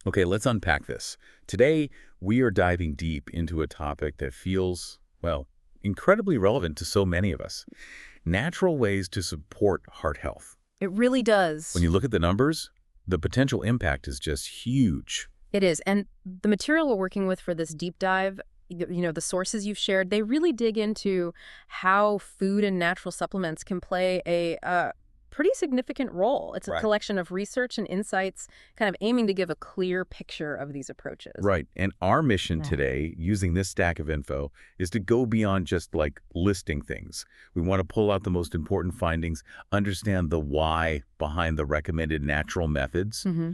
Okay, let's unpack this. Today, we are diving deep into a topic that feels, well, incredibly relevant to so many of us. Natural ways to support heart health. It really When does. you look at the numbers, the potential impact is just huge. It is. And the material we're working with for this deep dive, the sources you've shared, they really dig into how food and natural supplements can play a pretty significant role. It's a Right. collection of research and insights kind of aiming to give a clear picture of these approaches. Right. And our mission Yeah. today, using this stack of info, is to go beyond just like listing things. We want to pull out the most important findings, understand the why behind the recommended natural methods, Hmm.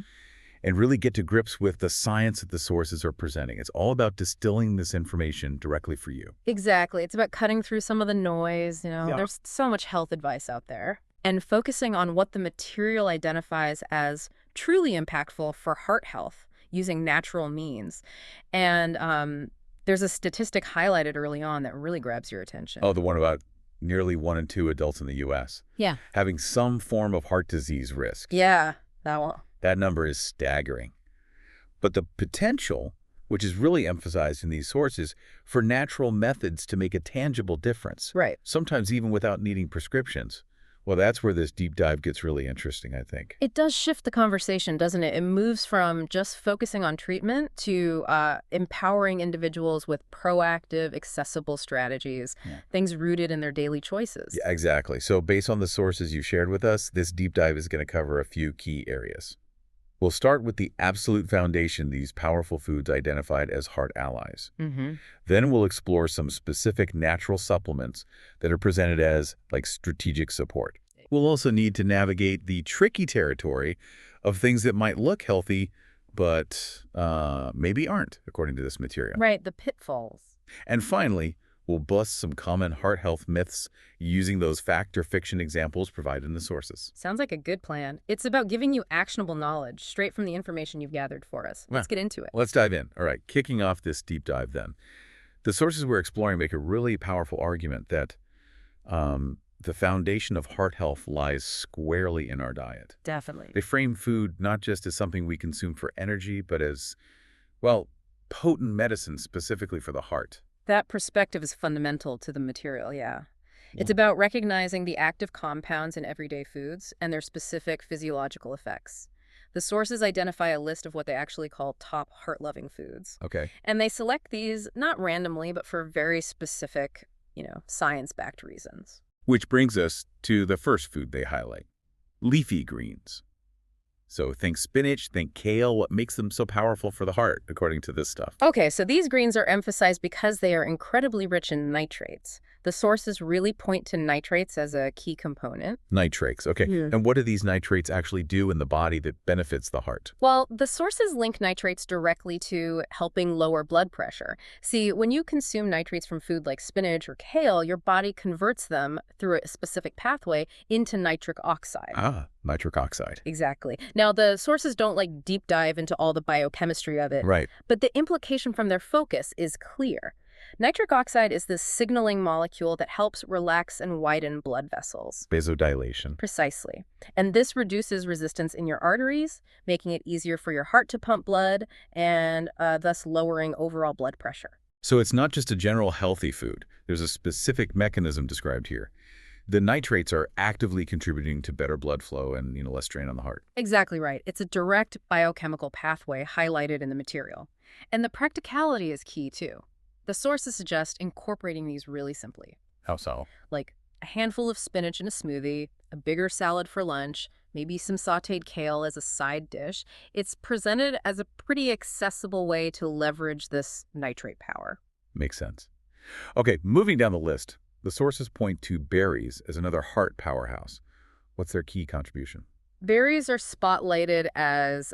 and really get to grips with the science that the sources are presenting. It's all about distilling this information directly for you. Exactly. It's about cutting through some of the noise. Yeah. There's so much health advice out there. And focusing on what the material identifies as truly impactful for heart health using natural means. And there's a statistic highlighted early on that really grabs your attention. Oh, the one about nearly 1 in 2 adults in the U.S. Yeah. having some form of heart disease risk. Yeah, that one. That number is staggering. But the potential, which is really emphasized in these sources, for natural methods to make a tangible difference, Right. sometimes even without needing prescriptions. Well, that's where this deep dive gets really interesting, I think. It does shift the conversation, doesn't it? It moves from just focusing on treatment to empowering individuals with proactive, accessible strategies, Yeah. things rooted in their daily choices. Yeah, exactly. So based on the sources you shared with us, this deep dive is going to cover a few key areas. We'll start with the absolute foundation these powerful foods identified as heart allies. Mm-hmm. Then we'll explore some specific natural supplements that are presented as like strategic support. We'll also need to navigate the tricky territory of things that might look healthy, but maybe aren't, according to this material. Right, the pitfalls. And finally, we'll bust some common heart health myths using those fact or fiction examples provided in the sources. Sounds like a good plan. It's about giving you actionable knowledge straight from the information you've gathered for us. Let's get into it. Let's dive in. All right, kicking off this deep dive then. The sources we're exploring make a really powerful argument that the foundation of heart health lies squarely in our diet. Definitely. They frame food not just as something we consume for energy, but as, well, potent medicine specifically for the heart. That perspective is fundamental to the material, yeah. It's about recognizing the active compounds in everyday foods and their specific physiological effects. The sources identify a list of what they actually call top heart-loving foods. Okay. And they select these not randomly, but for very specific, science-backed reasons. Which brings us to the first food they highlight, leafy greens. So think spinach, think kale. What makes them so powerful for the heart, according to this stuff? Okay, so these greens are emphasized because they are incredibly rich in nitrates. The sources really point to nitrates as a key component. Nitrates, okay. Yeah. And what do these nitrates actually do in the body that benefits the heart? Well, the sources link nitrates directly to helping lower blood pressure. See, when you consume nitrates from food like spinach or kale, your body converts them through a specific pathway into nitric oxide. Ah, nitric oxide. Exactly. Now, the sources don't deep dive into all the biochemistry of it, Right. but the implication from their focus is clear. Nitric oxide is this signaling molecule that helps relax and widen blood vessels. Vasodilation. Precisely. And this reduces resistance in your arteries, making it easier for your heart to pump blood and thus lowering overall blood pressure. So it's not just a general healthy food. There's a specific mechanism described here. The nitrates are actively contributing to better blood flow and less strain on the heart. Exactly right. It's a direct biochemical pathway highlighted in the material. And the practicality is key, too. The sources suggest incorporating these really simply. How so? Like a handful of spinach in a smoothie, a bigger salad for lunch, maybe some sautéed kale as a side dish. It's presented as a pretty accessible way to leverage this nitrate power. Makes sense. Okay, moving down the list, the sources point to berries as another heart powerhouse. What's their key contribution? Berries are spotlighted as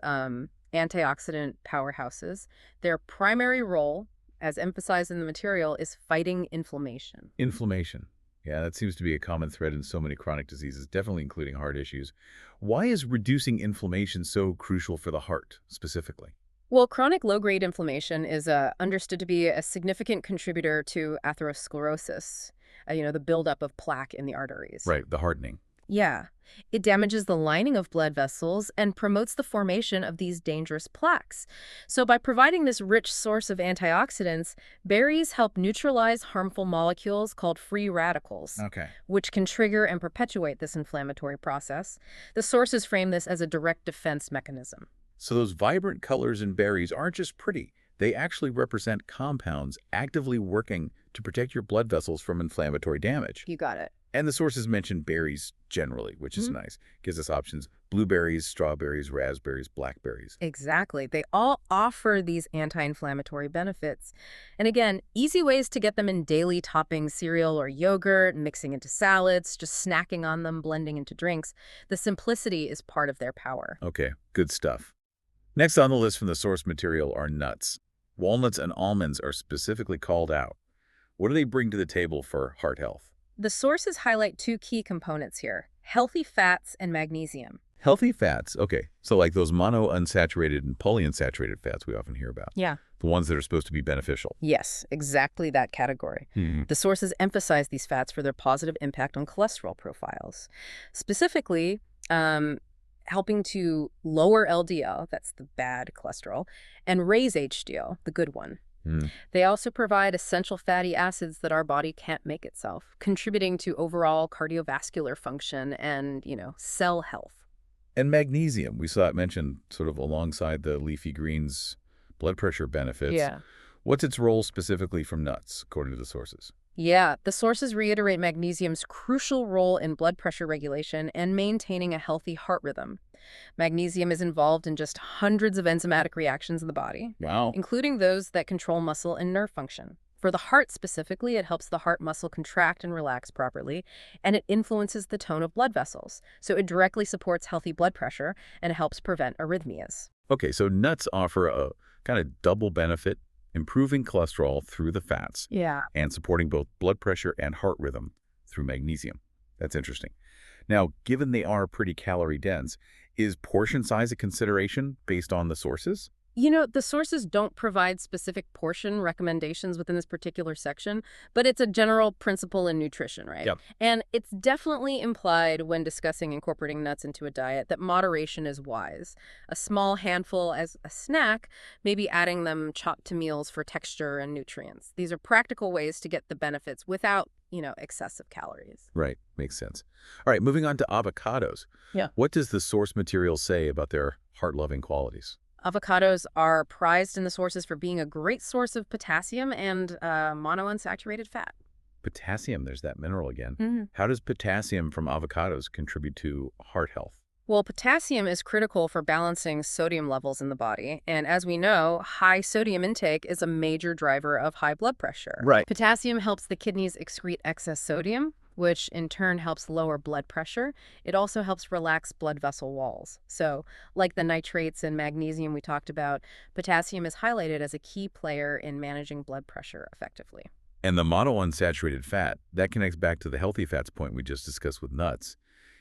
antioxidant powerhouses. Their primary role, as emphasized in the material, is fighting inflammation. Inflammation. Yeah, that seems to be a common thread in so many chronic diseases, definitely including heart issues. Why is reducing inflammation so crucial for the heart, specifically? Well, chronic low-grade inflammation is understood to be a significant contributor to atherosclerosis, the buildup of plaque in the arteries. Right, the hardening. Yeah. It damages the lining of blood vessels and promotes the formation of these dangerous plaques. So by providing this rich source of antioxidants, berries help neutralize harmful molecules called free radicals, Okay. which can trigger and perpetuate this inflammatory process. The sources frame this as a direct defense mechanism. So those vibrant colors in berries aren't just pretty. They actually represent compounds actively working to protect your blood vessels from inflammatory damage. You got it. And the sources mention berries generally, which is nice. Gives us options: blueberries, strawberries, raspberries, blackberries. Exactly. They all offer these anti-inflammatory benefits. And again, easy ways to get them in daily toppings, cereal or yogurt, mixing into salads, just snacking on them, blending into drinks. The simplicity is part of their power. Okay, good stuff. Next on the list from the source material are nuts. Walnuts and almonds are specifically called out. What do they bring to the table for heart health? The sources highlight two key components here: healthy fats and magnesium. Healthy fats, okay. So like those monounsaturated and polyunsaturated fats we often hear about. Yeah. The ones that are supposed to be beneficial. Yes, exactly that category. The sources emphasize these fats for their positive impact on cholesterol profiles. Specifically, helping to lower LDL, that's the bad cholesterol, and raise HDL, the good one. They also provide essential fatty acids that our body can't make itself, contributing to overall cardiovascular function and, cell health. And magnesium, we saw it mentioned sort of alongside the leafy greens blood pressure benefits. Yeah. What's its role specifically from nuts, according to the sources? Yeah, the sources reiterate magnesium's crucial role in blood pressure regulation and maintaining a healthy heart rhythm. Magnesium is involved in just hundreds of enzymatic reactions in the body, Wow. including those that control muscle and nerve function. For the heart specifically, it helps the heart muscle contract and relax properly, and it influences the tone of blood vessels. So it directly supports healthy blood pressure and helps prevent arrhythmias. Okay, so nuts offer a kind of double benefit: improving cholesterol through the fats Yeah. and supporting both blood pressure and heart rhythm through magnesium. That's interesting. Now, given they are pretty calorie dense, is portion size a consideration based on the sources? The sources don't provide specific portion recommendations within this particular section, but it's a general principle in nutrition, right? Yep. And it's definitely implied when discussing incorporating nuts into a diet that moderation is wise. A small handful as a snack, maybe adding them chopped to meals for texture and nutrients. These are practical ways to get the benefits without, excessive calories. Right, makes sense. All right, moving on to avocados. Yeah. What does the source material say about their heart-loving qualities? Avocados are prized in the sources for being a great source of potassium and monounsaturated fat. Potassium, there's that mineral again. Mm-hmm. How does potassium from avocados contribute to heart health? Well, potassium is critical for balancing sodium levels in the body. And as we know, high sodium intake is a major driver of high blood pressure. Right. Potassium helps the kidneys excrete excess sodium, which in turn helps lower blood pressure. It also helps relax blood vessel walls. So, like the nitrates and magnesium we talked about, potassium is highlighted as a key player in managing blood pressure effectively. And the monounsaturated fat, that connects back to the healthy fats point we just discussed with nuts.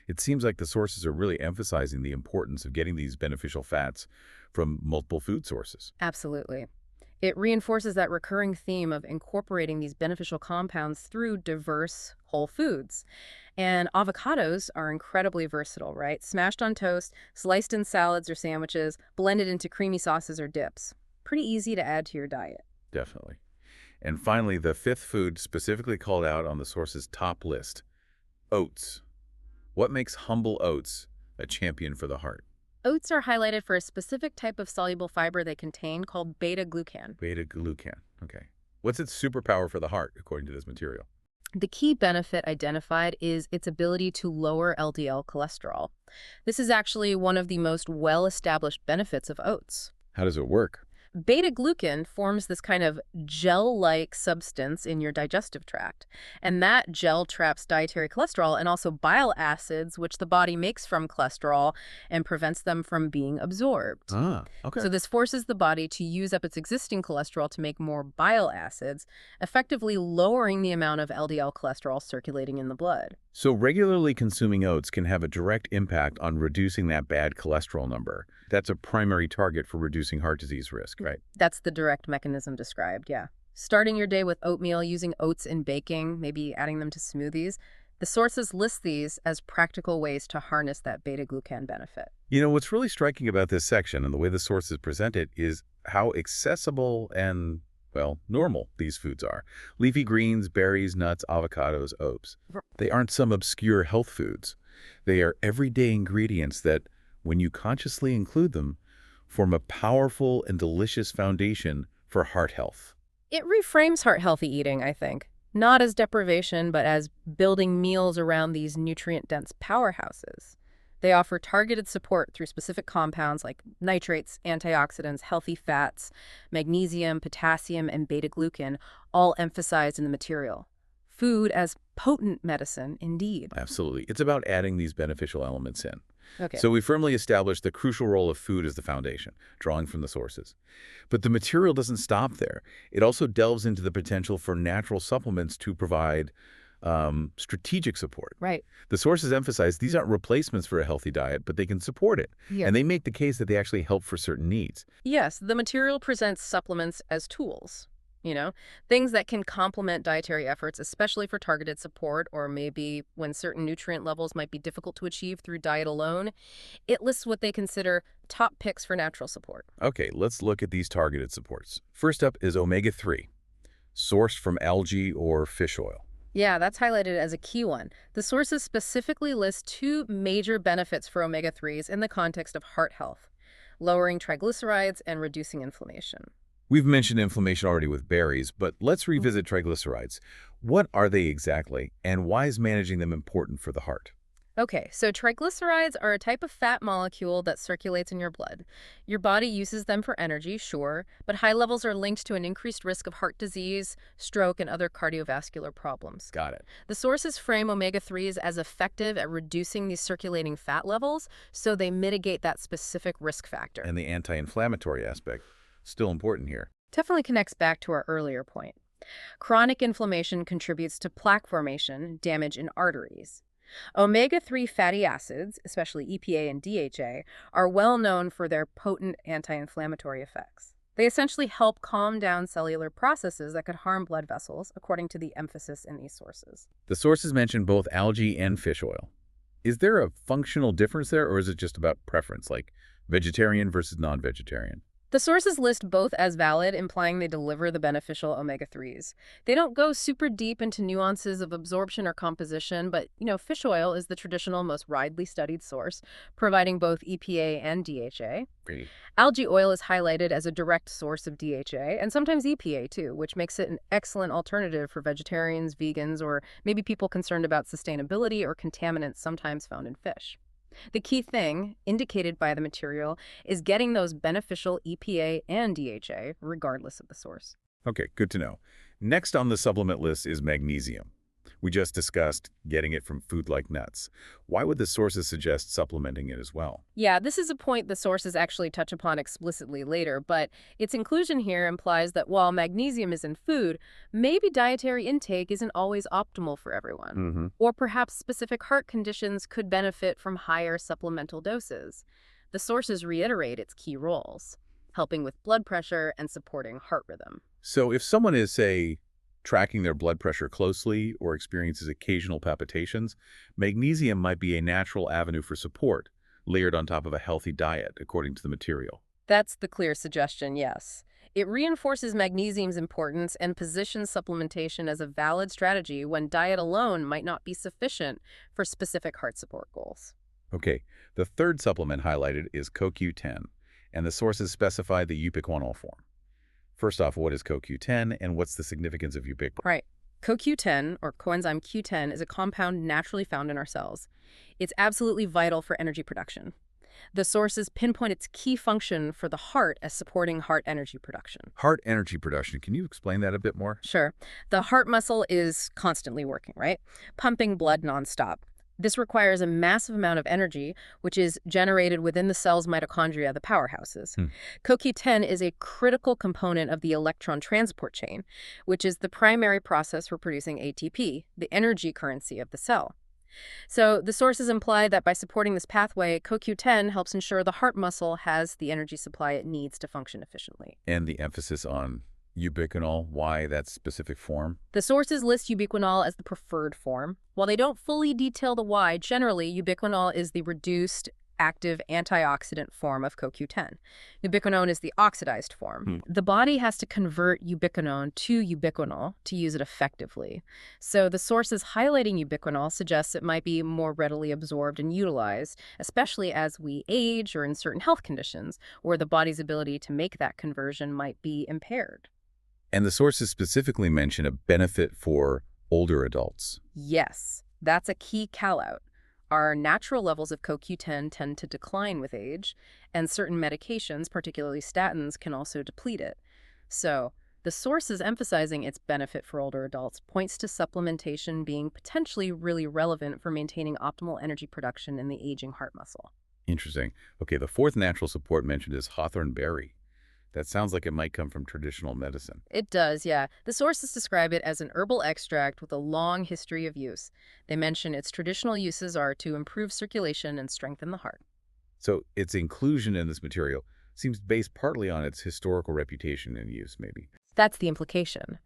It seems like the sources are really emphasizing the importance of getting these beneficial fats from multiple food sources. Absolutely. It reinforces that recurring theme of incorporating these beneficial compounds through diverse whole foods. And avocados are incredibly versatile, right? Smashed on toast, sliced in salads or sandwiches, blended into creamy sauces or dips. Pretty easy to add to your diet. Definitely. And finally, the fifth food specifically called out on the source's top list: oats. What makes humble oats a champion for the heart? Oats are highlighted for a specific type of soluble fiber they contain called beta-glucan. Beta-glucan. Okay. What's its superpower for the heart, according to this material? The key benefit identified is its ability to lower LDL cholesterol. This is actually one of the most well-established benefits of oats. How does it work? Beta-glucan forms this kind of gel-like substance in your digestive tract, and that gel traps dietary cholesterol and also bile acids, which the body makes from cholesterol and prevents them from being absorbed. Okay. So this forces the body to use up its existing cholesterol to make more bile acids, effectively lowering the amount of LDL cholesterol circulating in the blood. So regularly consuming oats can have a direct impact on reducing that bad cholesterol number. That's a primary target for reducing heart disease risk, right? That's the direct mechanism described, yeah. Starting your day with oatmeal, using oats in baking, maybe adding them to smoothies, The sources list these as practical ways to harness that beta-glucan benefit. What's really striking about this section and the way the sources present it is how accessible and, well, normal these foods are. Leafy greens, berries, nuts, avocados, oats. They aren't some obscure health foods. They are everyday ingredients that, when you consciously include them, form a powerful and delicious foundation for heart health. It reframes heart-healthy eating, I think. Not as deprivation, but as building meals around these nutrient-dense powerhouses. They offer targeted support through specific compounds like nitrates, antioxidants, healthy fats, magnesium, potassium, and beta-glucan, all emphasized in the material. Food as potent medicine, indeed. Absolutely. It's about adding these beneficial elements in. Okay. So we firmly established the crucial role of food as the foundation, drawing from the sources. But the material doesn't stop there. It also delves into the potential for natural supplements to provide strategic support. Right. The sources emphasize these aren't replacements for a healthy diet, but they can support it. Yeah. And they make the case that they actually help for certain needs. Yes, the material presents supplements as tools. Things that can complement dietary efforts, especially for targeted support or maybe when certain nutrient levels might be difficult to achieve through diet alone. It lists what they consider top picks for natural support. Okay, let's look at these targeted supports. First up is omega-3, sourced from algae or fish oil. Yeah, that's highlighted as a key one. The sources specifically list two major benefits for omega-3s in the context of heart health: lowering triglycerides and reducing inflammation. We've mentioned inflammation already with berries, but let's revisit triglycerides. What are they exactly, and why is managing them important for the heart? Okay, so triglycerides are a type of fat molecule that circulates in your blood. Your body uses them for energy, sure, but high levels are linked to an increased risk of heart disease, stroke, and other cardiovascular problems. Got it. The sources frame omega-3s as effective at reducing these circulating fat levels, so they mitigate that specific risk factor. And the anti-inflammatory aspect, still important here. Definitely connects back to our earlier point. Chronic inflammation contributes to plaque formation, damage in arteries. Omega-3 fatty acids, especially EPA and DHA, are well known for their potent anti-inflammatory effects. They essentially help calm down cellular processes that could harm blood vessels, according to the emphasis in these sources. The sources mention both algae and fish oil. Is there a functional difference there, or is it just about preference, like vegetarian versus non-vegetarian? The sources list both as valid, implying they deliver the beneficial omega-3s. They don't go super deep into nuances of absorption or composition, but, fish oil is the traditional, most widely studied source, providing both EPA and DHA. Really? Algae oil is highlighted as a direct source of DHA, and sometimes EPA too, which makes it an excellent alternative for vegetarians, vegans, or maybe people concerned about sustainability or contaminants sometimes found in fish. The key thing, indicated by the material, is getting those beneficial EPA and DHA, regardless of the source. Okay, good to know. Next on the supplement list is magnesium. We just discussed getting it from food like nuts. Why would the sources suggest supplementing it as well? Yeah, this is a point the sources actually touch upon explicitly later, but its inclusion here implies that while magnesium is in food, maybe dietary intake isn't always optimal for everyone. Or perhaps specific heart conditions could benefit from higher supplemental doses. The sources reiterate its key roles, helping with blood pressure and supporting heart rhythm. So if someone is, say, tracking their blood pressure closely or experiences occasional palpitations, magnesium might be a natural avenue for support, layered on top of a healthy diet, according to the material. That's the clear suggestion, yes. It reinforces magnesium's importance and positions supplementation as a valid strategy when diet alone might not be sufficient for specific heart support goals. Okay, the third supplement highlighted is CoQ10, and the sources specify the ubiquinol form. First off, what is CoQ10 and what's the significance of ubiquinol? Right. CoQ10, or coenzyme Q10, is a compound naturally found in our cells. It's absolutely vital for energy production. The sources pinpoint its key function for the heart as supporting heart energy production. Heart energy production. Can you explain that a bit more? Sure. The heart muscle is constantly working, right? Pumping blood nonstop. This requires a massive amount of energy, which is generated within the cell's mitochondria, the powerhouses. CoQ10 is a critical component of the electron transport chain, which is the primary process for producing ATP, the energy currency of the cell. So the sources imply that by supporting this pathway, CoQ10 helps ensure the heart muscle has the energy supply it needs to function efficiently. And the emphasis on Ubiquinol, why that specific form? The sources list ubiquinol as the preferred form. While they don't fully detail the why, generally, ubiquinol is the reduced active antioxidant form of CoQ10. Ubiquinone is the oxidized form. The body has to convert ubiquinone to ubiquinol to use it effectively. So the sources highlighting ubiquinol suggests it might be more readily absorbed and utilized, especially as we age or in certain health conditions where the body's ability to make that conversion might be impaired. And the sources specifically mention a benefit for older adults. Yes, that's a key call-out. Our natural levels of CoQ10 tend to decline with age, and certain medications, particularly statins, can also deplete it. So, the sources emphasizing its benefit for older adults points to supplementation being potentially really relevant for maintaining optimal energy production in the aging heart muscle. Interesting. Okay, the fourth natural support mentioned is hawthorn berry. That sounds like it might come from traditional medicine. It does, yeah. The sources describe it as an herbal extract with a long history of use. They mention its traditional uses are to improve circulation and strengthen the heart. So its inclusion in this material seems based partly on its historical reputation and use, maybe. That's the implication.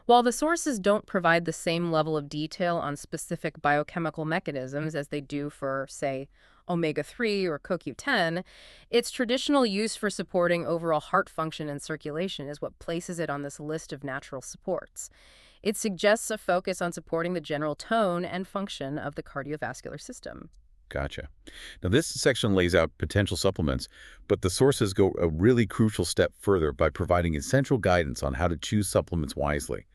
While the sources don't provide the same level of detail on specific biochemical mechanisms as they do for, say, omega-3 or CoQ10, its traditional use for supporting overall heart function and circulation is what places it on this list of natural supports. It suggests a focus on supporting the general tone and function of the cardiovascular system. Gotcha. Now, this section lays out potential supplements, but the sources go a really crucial step further by providing essential guidance on how to choose supplements wisely.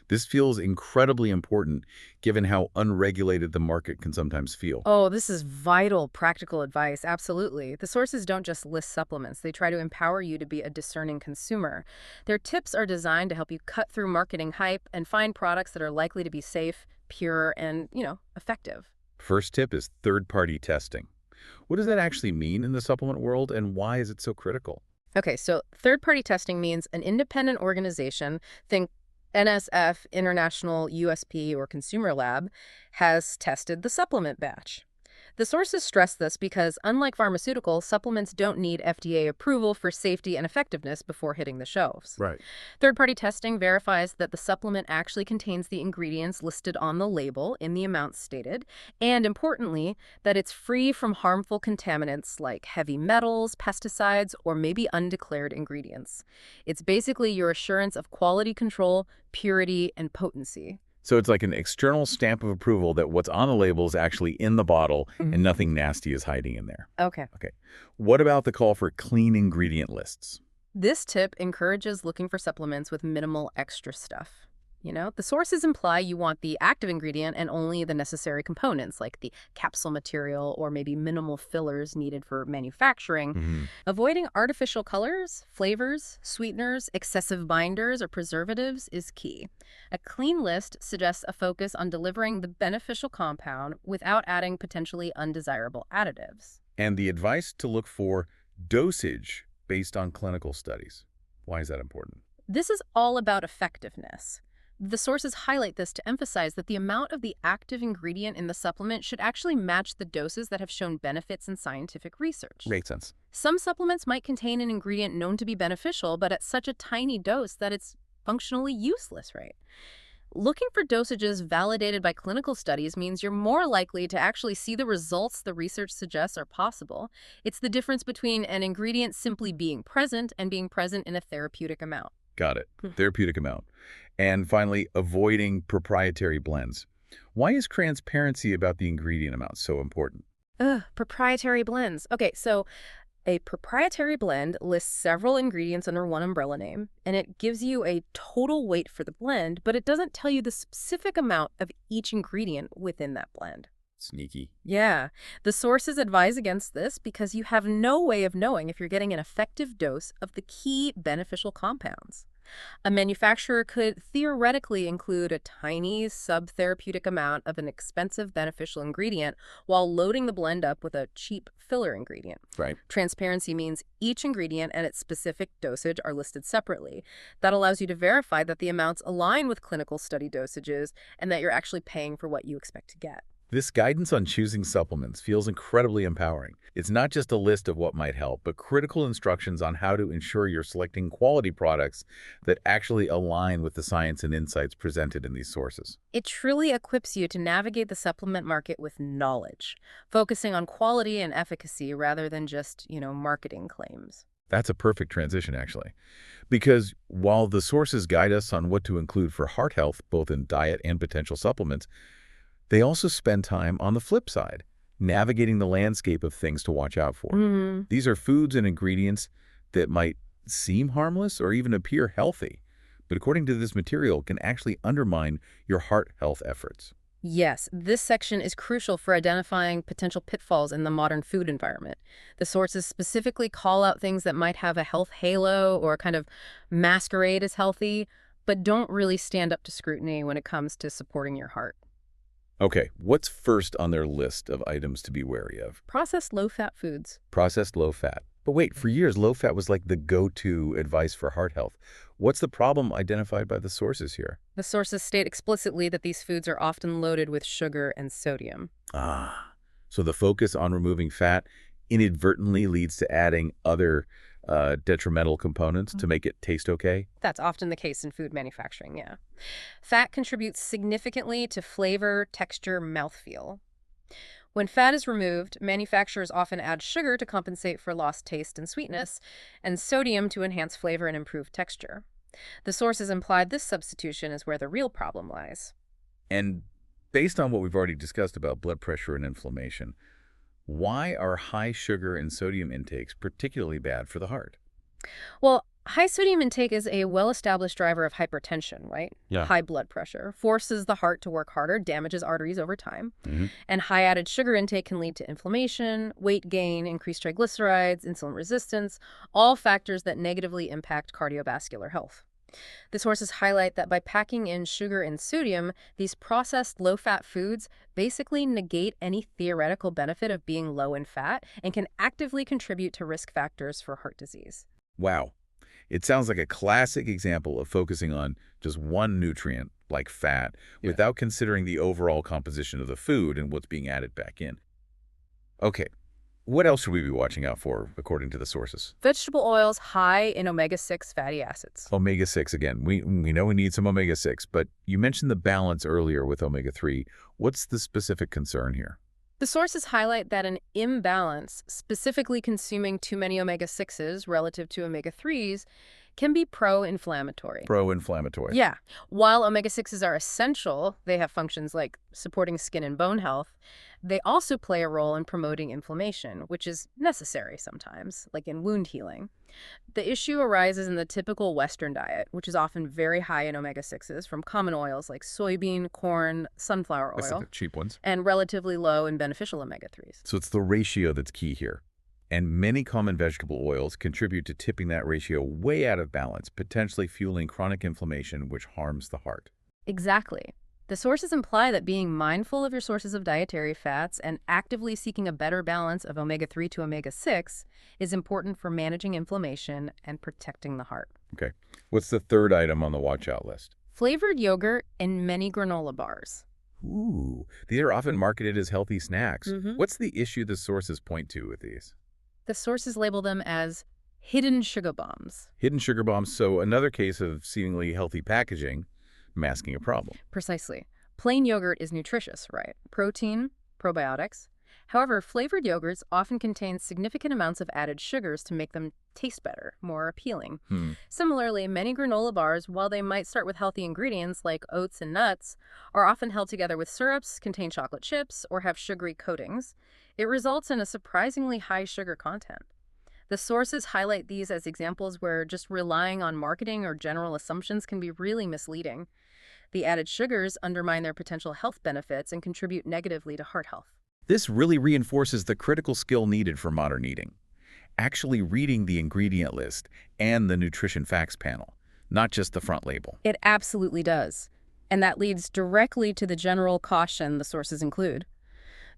This feels incredibly important given how unregulated the market can sometimes feel. Oh, this is vital practical advice, absolutely. The sources don't just list supplements. They try to empower you to be a discerning consumer. Their tips are designed to help you cut through marketing hype and find products that are likely to be safe, pure, and, effective. First tip is third-party testing. What does that actually mean in the supplement world, and why is it so critical? Okay, so third-party testing means an independent organization, think NSF, International USP, or Consumer Lab, has tested the supplement batch. The sources stress this because, unlike pharmaceuticals, supplements don't need FDA approval for safety and effectiveness before hitting the shelves. Right. Third-party testing verifies that the supplement actually contains the ingredients listed on the label in the amounts stated, and importantly, that it's free from harmful contaminants like heavy metals, pesticides, or maybe undeclared ingredients. It's basically your assurance of quality control, purity, and potency. So it's like an external stamp of approval that what's on the label is actually in the bottle and nothing nasty is hiding in there. Okay. Okay. What about the call for clean ingredient lists? This tip encourages looking for supplements with minimal extra stuff. The sources imply you want the active ingredient and only the necessary components, like the capsule material or maybe minimal fillers needed for manufacturing. Avoiding artificial colors, flavors, sweeteners, excessive binders, or preservatives is key. A clean list suggests a focus on delivering the beneficial compound without adding potentially undesirable additives. And the advice to look for dosage based on clinical studies. Why is that important? This is all about effectiveness. The sources highlight this to emphasize that the amount of the active ingredient in the supplement should actually match the doses that have shown benefits in scientific research. Makes sense. Some supplements might contain an ingredient known to be beneficial, but at such a tiny dose that it's functionally useless, right? Looking for dosages validated by clinical studies means you're more likely to actually see the results the research suggests are possible. It's the difference between an ingredient simply being present and being present in a therapeutic amount. Got it. Therapeutic amount. And finally, avoiding proprietary blends. Why is transparency about the ingredient amount so important? Proprietary blends. Okay, so a proprietary blend lists several ingredients under one umbrella name, and it gives you a total weight for the blend, but it doesn't tell you the specific amount of each ingredient within that blend. Sneaky. Yeah. The sources advise against this because you have no way of knowing if you're getting an effective dose of the key beneficial compounds. A manufacturer could theoretically include a tiny sub-therapeutic amount of an expensive beneficial ingredient while loading the blend up with a cheap filler ingredient. Right. Transparency means each ingredient and its specific dosage are listed separately. That allows you to verify that the amounts align with clinical study dosages and that you're actually paying for what you expect to get. This guidance on choosing supplements feels incredibly empowering. It's not just a list of what might help, but critical instructions on how to ensure you're selecting quality products that actually align with the science and insights presented in these sources. It truly equips you to navigate the supplement market with knowledge, focusing on quality and efficacy rather than just, marketing claims. That's a perfect transition, actually. Because while the sources guide us on what to include for heart health, both in diet and potential supplements, they also spend time on the flip side, navigating the landscape of things to watch out for. Hmm. These are foods and ingredients that might seem harmless or even appear healthy, but according to this material, can actually undermine your heart health efforts. Yes, this section is crucial for identifying potential pitfalls in the modern food environment. The sources specifically call out things that might have a health halo or kind of masquerade as healthy, but don't really stand up to scrutiny when it comes to supporting your heart. Okay, what's first on their list of items to be wary of? Processed low-fat foods. Processed low-fat. But wait, for years, low-fat was like the go-to advice for heart health. What's the problem identified by the sources here? The sources state explicitly that these foods are often loaded with sugar and sodium. Ah, so the focus on removing fat inadvertently leads to adding other detrimental components to make it taste okay? That's often the case in food manufacturing, yeah. Fat contributes significantly to flavor, texture, mouthfeel. When fat is removed, manufacturers often add sugar to compensate for lost taste and sweetness, and sodium to enhance flavor and improve texture. The sources implied this substitution is where the real problem lies. And based on what we've already discussed about blood pressure and inflammation, why are high sugar and sodium intakes particularly bad for the heart? Well, high sodium intake is a well-established driver of hypertension, right? Yeah. High blood pressure forces the heart to work harder, damages arteries over time. Hmm. And high added sugar intake can lead to inflammation, weight gain, increased triglycerides, insulin resistance, all factors that negatively impact cardiovascular health. The sources highlight that by packing in sugar and sodium, these processed low-fat foods basically negate any theoretical benefit of being low in fat and can actively contribute to risk factors for heart disease. Wow. It sounds like a classic example of focusing on just one nutrient, like fat, without considering the overall composition of the food and what's being added back in. Okay, what else should we be watching out for, according to the sources? Vegetable oils high in omega-6 fatty acids. Omega-6 again. We know we need some omega-6, but you mentioned the balance earlier with omega-3. What's the specific concern here? The sources highlight that an imbalance, specifically consuming too many omega-6s relative to omega-3s, can be pro-inflammatory. Pro-inflammatory. Yeah. While omega-6s are essential, they have functions like supporting skin and bone health, they also play a role in promoting inflammation, which is necessary sometimes, like in wound healing. The issue arises in the typical Western diet, which is often very high in omega-6s from common oils like soybean, corn, sunflower That's oil, the cheap ones. and relatively low in beneficial omega-3s. So it's the ratio that's key here. And many common vegetable oils contribute to tipping that ratio way out of balance, potentially fueling chronic inflammation, which harms the heart. Exactly. The sources imply that being mindful of your sources of dietary fats and actively seeking a better balance of omega-3 to omega-6 is important for managing inflammation and protecting the heart. Okay. What's the third item on the watch-out list? Flavored yogurt and many granola bars. Ooh, these are often marketed as healthy snacks. Mhm. What's the issue the sources point to with these? The sources label them as hidden sugar bombs. Hidden sugar bombs, so another case of seemingly healthy packaging masking a problem. Precisely. Plain yogurt is nutritious, right? Protein, probiotics. However, flavored yogurts often contain significant amounts of added sugars to make them taste better, more appealing. Similarly, many granola bars, while they might start with healthy ingredients like oats and nuts, are often held together with syrups, contain chocolate chips, or have sugary coatings. It results in a surprisingly high sugar content. The sources highlight these as examples where just relying on marketing or general assumptions can be really misleading. The added sugars undermine their potential health benefits and contribute negatively to heart health. This really reinforces the critical skill needed for modern eating. Actually reading the ingredient list and the nutrition facts panel, not just the front label. It absolutely does. And that leads directly to the general caution the sources include.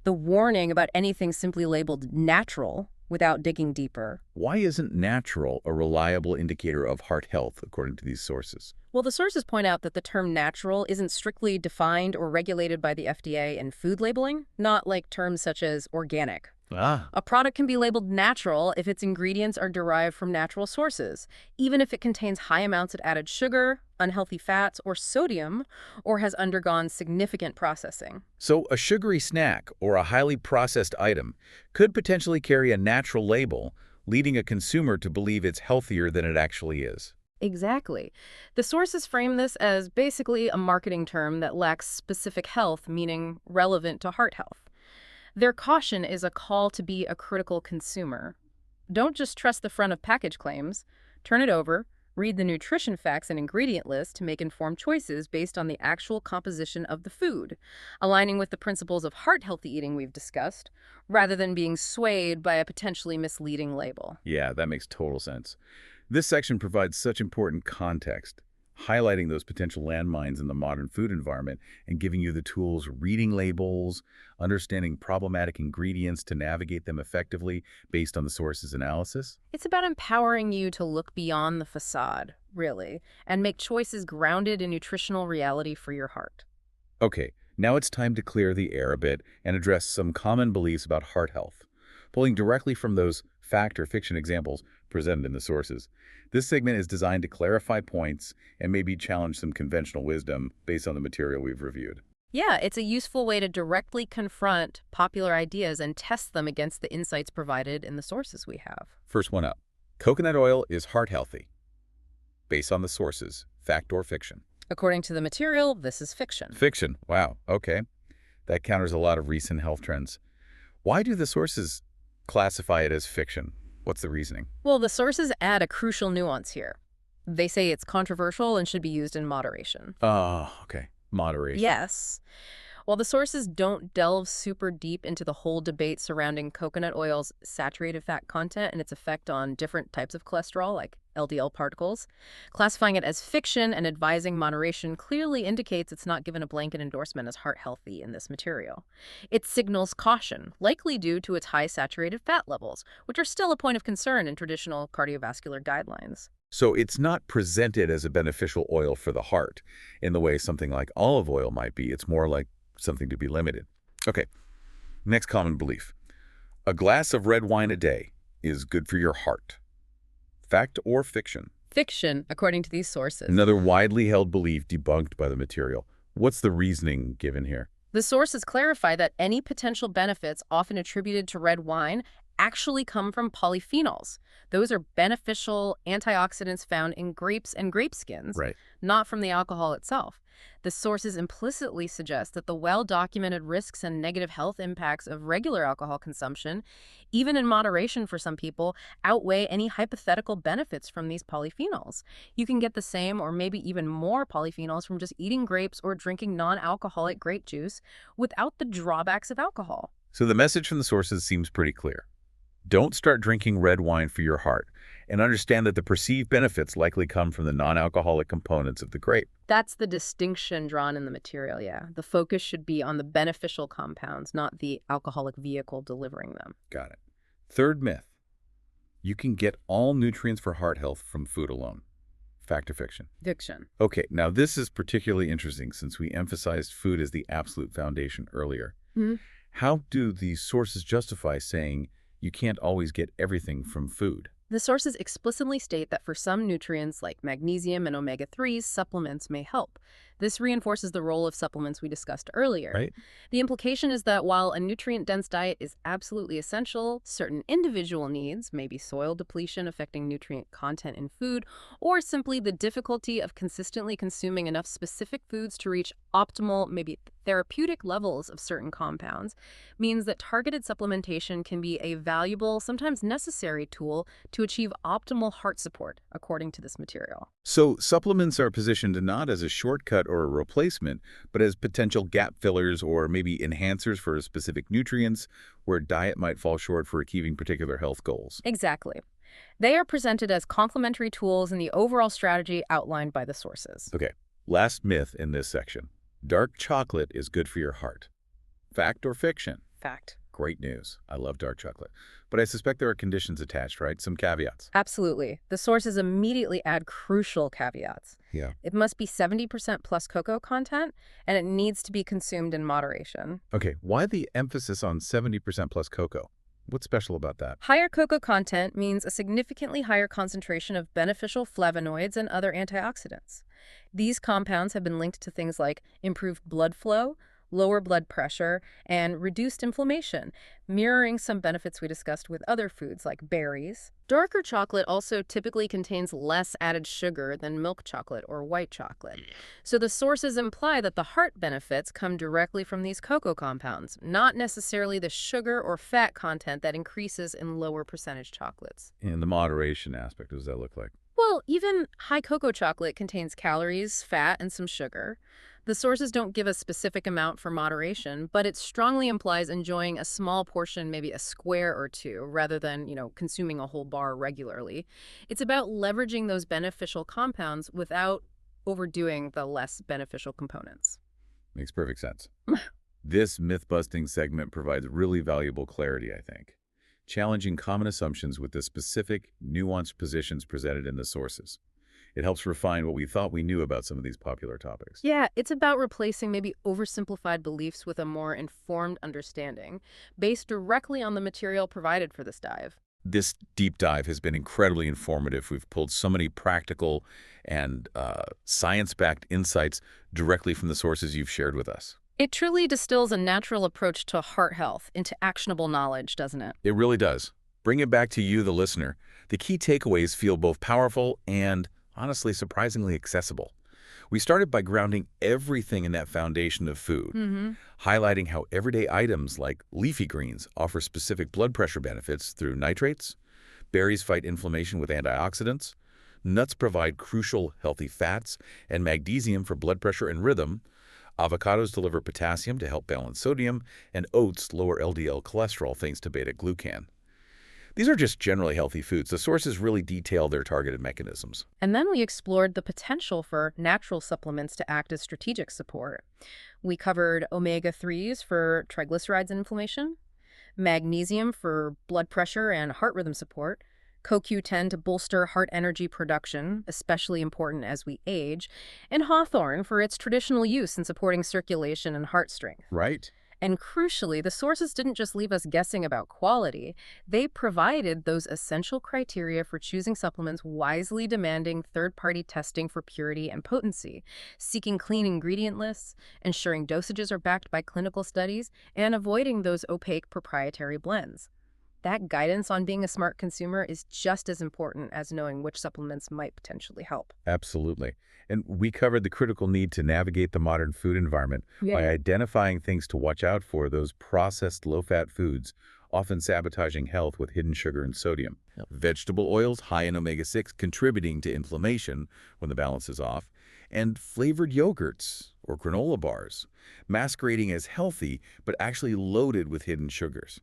The warning about anything simply labeled natural without digging deeper. Why isn't natural a reliable indicator of heart health, according to these sources? Well, the sources point out that the term natural isn't strictly defined or regulated by the FDA in food labeling, not like terms such as organic. Ah, A product can be labeled natural if its ingredients are derived from natural sources, even if it contains high amounts of added sugar, unhealthy fats, or sodium, or has undergone significant processing. so a sugary snack or a highly processed item could potentially carry a natural label, leading a consumer to believe it's healthier than it actually is. Exactly. The sources frame this as basically a marketing term that lacks specific health, meaning relevant to heart health. Their caution is a call to be a critical consumer. Don't just trust the front of package claims. Turn it over, read the nutrition facts and ingredient list to make informed choices based on the actual composition of the food, aligning with the principles of heart-healthy eating we've discussed, rather than being swayed by a potentially misleading label. Yeah, that makes total sense. This section provides such important context, highlighting those potential landmines in the modern food environment and giving you the tools reading labels, understanding problematic ingredients to navigate them effectively based on the source's analysis. It's about empowering you to look beyond the facade, really, and make choices grounded in nutritional reality for your heart. Okay, now it's time to clear the air a bit and address some common beliefs about heart health, pulling directly from those fact or fiction examples presented in the sources. This segment is designed to clarify points and maybe challenge some conventional wisdom based on the material we've reviewed. Yeah, it's a useful way to directly confront popular ideas and test them against the insights provided in the sources we have. First one up. Coconut oil is heart healthy, based on the sources, fact or fiction. According to the material, this is fiction. Fiction. Wow. Okay. That counters a lot of recent health trends. Why do the sources classify it as fiction? What's the reasoning? Well, the sources add a crucial nuance here. They say it's controversial and should be used in moderation. Oh, okay. Moderation. Yes. While the sources don't delve super deep into the whole debate surrounding coconut oil's saturated fat content and its effect on different types of cholesterol, like LDL particles, classifying it as fiction and advising moderation clearly indicates it's not given a blanket endorsement as heart healthy in this material. It signals caution, likely due to its high saturated fat levels, which are still a point of concern in traditional cardiovascular guidelines. So it's not presented as a beneficial oil for the heart in the way something like olive oil might be. It's more like something to be limited. Okay, next common belief. A glass of red wine a day is good for your heart. Fact or fiction? Fiction, according to these sources. Another widely held belief debunked by the material. What's the reasoning given here? The sources clarify that any potential benefits often attributed to red wine actually come from polyphenols. Those are beneficial antioxidants found in grapes and grape skins, Right. not from the alcohol itself. The sources implicitly suggest that the well-documented risks and negative health impacts of regular alcohol consumption, even in moderation for some people, outweigh any hypothetical benefits from these polyphenols. You can get the same or maybe even more polyphenols from just eating grapes or drinking non-alcoholic grape juice without the drawbacks of alcohol. So the message from the sources seems pretty clear. Don't start drinking red wine for your heart, and understand that the perceived benefits likely come from the non-alcoholic components of the grape. That's the distinction drawn in the material, yeah. The focus should be on the beneficial compounds, not the alcoholic vehicle delivering them. Got it. Third myth. You can get all nutrients for heart health from food alone. Fact or fiction? Fiction. Okay, now this is particularly interesting since we emphasized food as the absolute foundation earlier. Hmm. How do these sources justify saying you can't always get everything from food? The sources explicitly state that for some nutrients like magnesium and omega-3s, supplements may help. This reinforces the role of supplements we discussed earlier. Right. The implication is that while a nutrient-dense diet is absolutely essential, certain individual needs, maybe soil depletion affecting nutrient content in food, or simply the difficulty of consistently consuming enough specific foods to reach optimal, maybe therapeutic levels of certain compounds, means that targeted supplementation can be a valuable, sometimes necessary tool to achieve optimal heart support, according to this material. So supplements are positioned not as a shortcut or a replacement, but as potential gap fillers or maybe enhancers for specific nutrients where diet might fall short for achieving particular health goals. Exactly. They are presented as complementary tools in the overall strategy outlined by the sources. Okay, last myth in this section. Dark chocolate is good for your heart. Fact or fiction? Fact. Great news. I love dark chocolate. But I suspect there are conditions attached, right? Some caveats. Absolutely. The sources immediately add crucial caveats. Yeah. It must be 70% plus cocoa content, and it needs to be consumed in moderation. Okay, why the emphasis on 70% plus cocoa? What's special about that? Higher cocoa content means a significantly higher concentration of beneficial flavonoids and other antioxidants. These compounds have been linked to things like improved blood flow, lower blood pressure, and reduced inflammation, mirroring some benefits we discussed with other foods like berries. Darker chocolate also typically contains less added sugar than milk chocolate or white chocolate. So the sources imply that the heart benefits come directly from these cocoa compounds, not necessarily the sugar or fat content that increases in lower percentage chocolates. And the moderation aspect, what does that look like? Well, even high cocoa chocolate contains calories, fat, and some sugar. The sources don't give a specific amount for moderation, but it strongly implies enjoying a small portion, maybe a square or two, rather than, consuming a whole bar regularly. It's about leveraging those beneficial compounds without overdoing the less beneficial components. Makes perfect sense. This myth-busting segment provides really valuable clarity, I think, challenging common assumptions with the specific, nuanced positions presented in the sources. It helps refine what we thought we knew about some of these popular topics. Yeah, it's about replacing maybe oversimplified beliefs with a more informed understanding, based directly on the material provided for this dive. This deep dive has been incredibly informative. We've pulled so many practical and science-backed insights directly from the sources you've shared with us. It truly distills a natural approach to heart health into actionable knowledge, doesn't it? It really does. Bring it back to you, the listener. The key takeaways feel both powerful and, honestly, surprisingly accessible. We started by grounding everything in that foundation of food, highlighting how everyday items like leafy greens offer specific blood pressure benefits through nitrates, berries fight inflammation with antioxidants, nuts provide crucial healthy fats and magnesium for blood pressure and rhythm, avocados deliver potassium to help balance sodium, and oats lower LDL cholesterol thanks to beta-glucan. These are just generally healthy foods. The sources really detail their targeted mechanisms. And then we explored the potential for natural supplements to act as strategic support. We covered omega-3s for triglycerides and inflammation, magnesium for blood pressure and heart rhythm support, CoQ10 to bolster heart energy production, especially important as we age, and Hawthorn for its traditional use in supporting circulation and heart strength. Right. And crucially, the sources didn't just leave us guessing about quality. They provided those essential criteria for choosing supplements, wisely demanding third-party testing for purity and potency, seeking clean ingredient lists, ensuring dosages are backed by clinical studies, and avoiding those opaque proprietary blends. That guidance on being a smart consumer is just as important as knowing which supplements might potentially help. Absolutely. And we covered the critical need to navigate the modern food environment by identifying things to watch out for, those processed low-fat foods, often sabotaging health with hidden sugar and sodium. Vegetable oils high in omega-6 contributing to inflammation when the balance is off, and flavored yogurts or granola bars, masquerading as healthy but actually loaded with hidden sugars.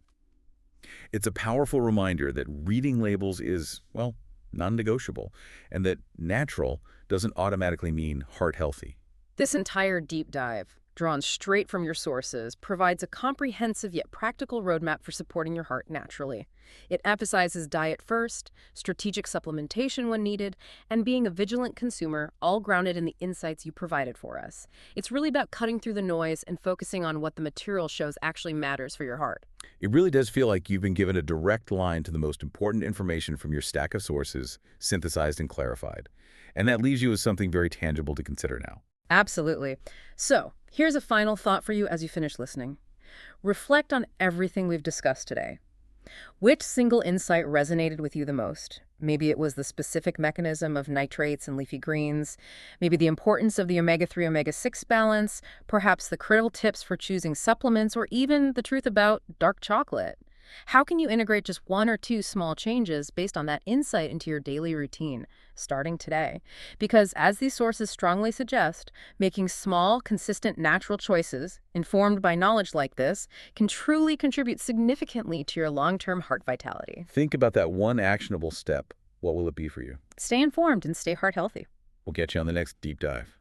It's a powerful reminder that reading labels is, well, non-negotiable, and that natural doesn't automatically mean heart healthy. This entire deep dive, drawn straight from your sources, provides a comprehensive yet practical roadmap for supporting your heart naturally. It emphasizes diet first, strategic supplementation when needed, and being a vigilant consumer, all grounded in the insights you provided for us. It's really about cutting through the noise and focusing on what the material shows actually matters for your heart. It really does feel like you've been given a direct line to the most important information from your stack of sources, synthesized and clarified. And that leaves you with something very tangible to consider now. Absolutely. So, here's a final thought for you as you finish listening. Reflect on everything we've discussed today. Which single insight resonated with you the most? Maybe it was the specific mechanism of nitrates and leafy greens, maybe the importance of the omega-3, omega-6 balance, perhaps the critical tips for choosing supplements, or even the truth about dark chocolate. How can you integrate just one or two small changes based on that insight into your daily routine, starting today? Because as these sources strongly suggest, making small, consistent, natural choices, informed by knowledge like this, can truly contribute significantly to your long-term heart vitality. Think about that one actionable step. What will it be for you? Stay informed and stay heart healthy. We'll get you on the next deep dive.